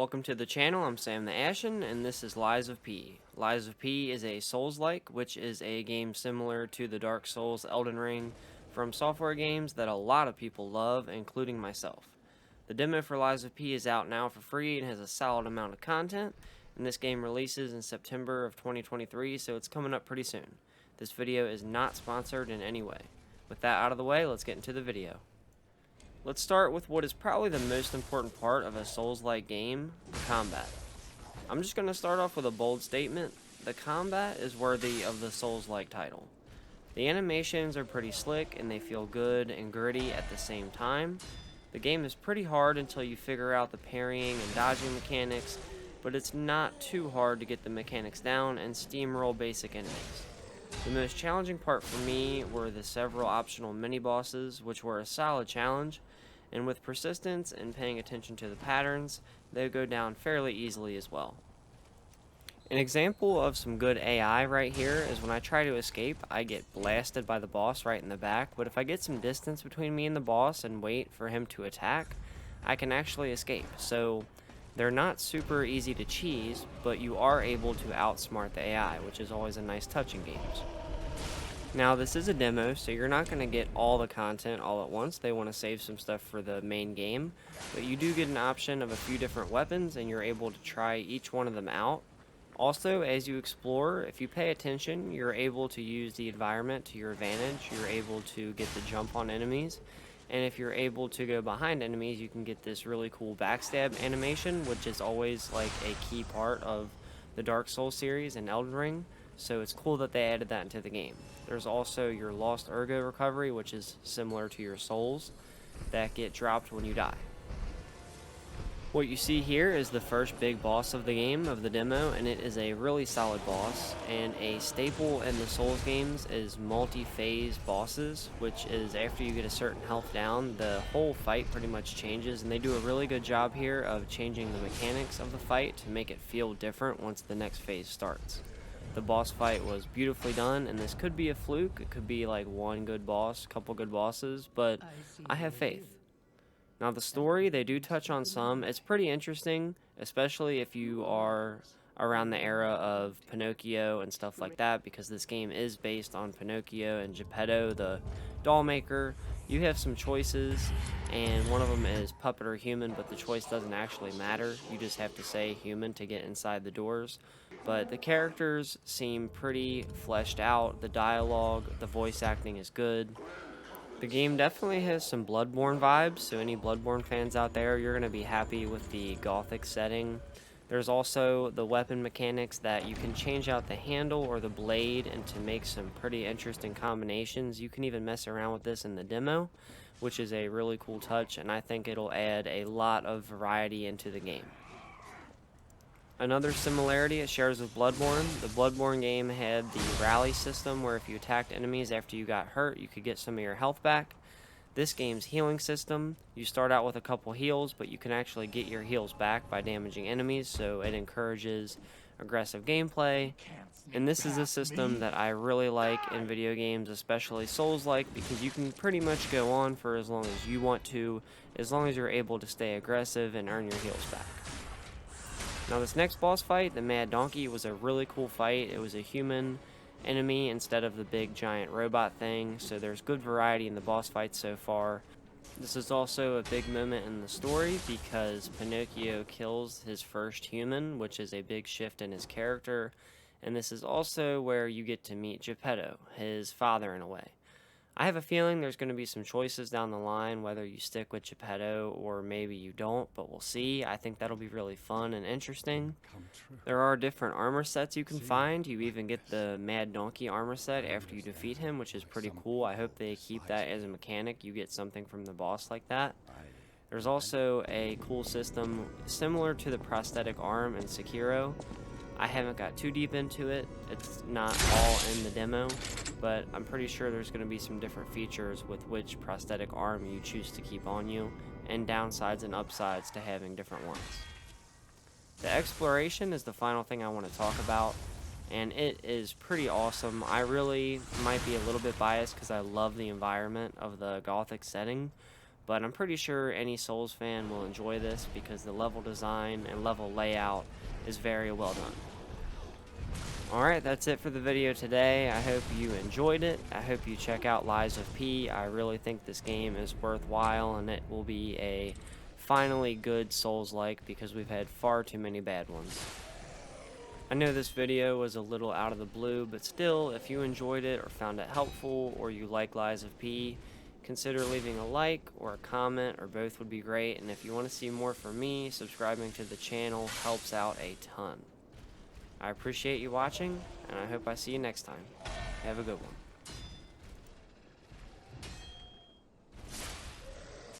Welcome to the channel. I'm Sam the Ashen, and this is Lies of P. Lies of P is a Souls-like, which is a game similar to the Dark Souls, Elden Ring, Fromsoftware games that a lot of people love, including myself. The demo for Lies of P is out now for free and has a solid amount of content, and this game releases in September of 2023, so it's coming up pretty soon. This video is not sponsored in any way. With that out of the way, let's get into the video. Let's start with what is probably the most important part of a Souls-like game, the combat. I'm just going to start off with a bold statement. The combat is worthy of the Souls-like title. The animations are pretty slick and they feel good and gritty at the same time. The game is pretty hard until you figure out the parrying and dodging mechanics, but it's not too hard to get the mechanics down and steamroll basic enemies. The most challenging part for me were the several optional mini-bosses, which were a solid challenge, and with persistence and paying attention to the patterns, they go down fairly easily as well. An example of some good AI right here is when I try to escape, I get blasted by the boss right in the back, but if I get some distance between me and the boss and wait for him to attack, I can actually escape. So they're not super easy to cheese, but you are able to outsmart the AI, which is always a nice touch in games. Now, this is a demo, so you're not going to get all the content all at once. They want to save some stuff for the main game, but you do get an option of a few different weapons, and you're able to try each one of them out. Also, as you explore, if you pay attention, you're able to use the environment to your advantage. You're able to get the jump on enemies, and if you're able to go behind enemies, you can get this really cool backstab animation, which is always like a key part of the Dark Souls series and Elden Ring. So it's cool that they added that into the game. There's also your Lost Ergo recovery, which is similar to your souls that get dropped when you die. What you see here is the first big boss of the game, of the demo, and it is a really solid boss. And a staple in the Souls games is multi-phase bosses, which is after you get a certain health down, the whole fight pretty much changes, and they do a really good job here of changing the mechanics of the fight to make it feel different once the next phase starts. The boss fight was beautifully done, and this could be a fluke. It could be like one good boss, couple good bosses, but I have faith. Now the story, they do touch on some. It's pretty interesting, especially if you are around the era of Pinocchio and stuff like that, because this game is based on Pinocchio and Geppetto, the doll maker. You have some choices, and one of them is puppet or human, but the choice doesn't actually matter. You just have to say human to get inside the doors. But the characters seem pretty fleshed out. The dialogue, the voice acting is good. The game definitely has some Bloodborne vibes, so any Bloodborne fans out there, you're going to be happy with the gothic setting. There's also the weapon mechanics that you can change out the handle or the blade and to make some pretty interesting combinations. You can even mess around with this in the demo, which is a really cool touch, and I think it'll add a lot of variety into the game. Another similarity it shares with Bloodborne. The Bloodborne game had the rally system where if you attacked enemies after you got hurt, you could get some of your health back. This game's healing system, you start out with a couple heals, but you can actually get your heals back by damaging enemies, so it encourages aggressive gameplay. And this is a system that I really like in video games, especially Souls-like, because you can pretty much go on for as long as you want to, as long as you're able to stay aggressive and earn your heals back. Now this next boss fight, the Mad Donkey, was a really cool fight. It was a human enemy instead of the big giant robot thing, so there's good variety in the boss fights so far. This is also a big moment in the story because Pinocchio kills his first human, which is a big shift in his character, and this is also where you get to meet Geppetto, his father in a way. I have a feeling there's going to be some choices down the line, whether you stick with Geppetto or maybe you don't, but we'll see. I think that'll be really fun and interesting. There are different armor sets you can find. You even get the Mad Donkey armor set after you defeat him, which is pretty cool. I hope they keep that as a mechanic. You get something from the boss like that. There's also a cool system similar to the prosthetic arm in Sekiro. I haven't got too deep into it. It's not all in the demo, but I'm pretty sure there's going to be some different features with which prosthetic arm you choose to keep on you, and downsides and upsides to having different ones. The exploration is the final thing I want to talk about, and it is pretty awesome. I really might be a little bit biased because I love the environment of the gothic setting, but I'm pretty sure any Souls fan will enjoy this because the level design and level layout is very well done. Alright, that's it for the video today. I hope you enjoyed it. I hope you check out Lies of P. I really think this game is worthwhile, and it will be a finally good Souls-like because we've had far too many bad ones. I know this video was a little out of the blue, but still, if you enjoyed it or found it helpful or you like Lies of P, consider leaving a like or a comment, or both would be great. And if you want to see more from me, subscribing to the channel helps out a ton. I appreciate you watching, and I hope I see you next time. Have a good one.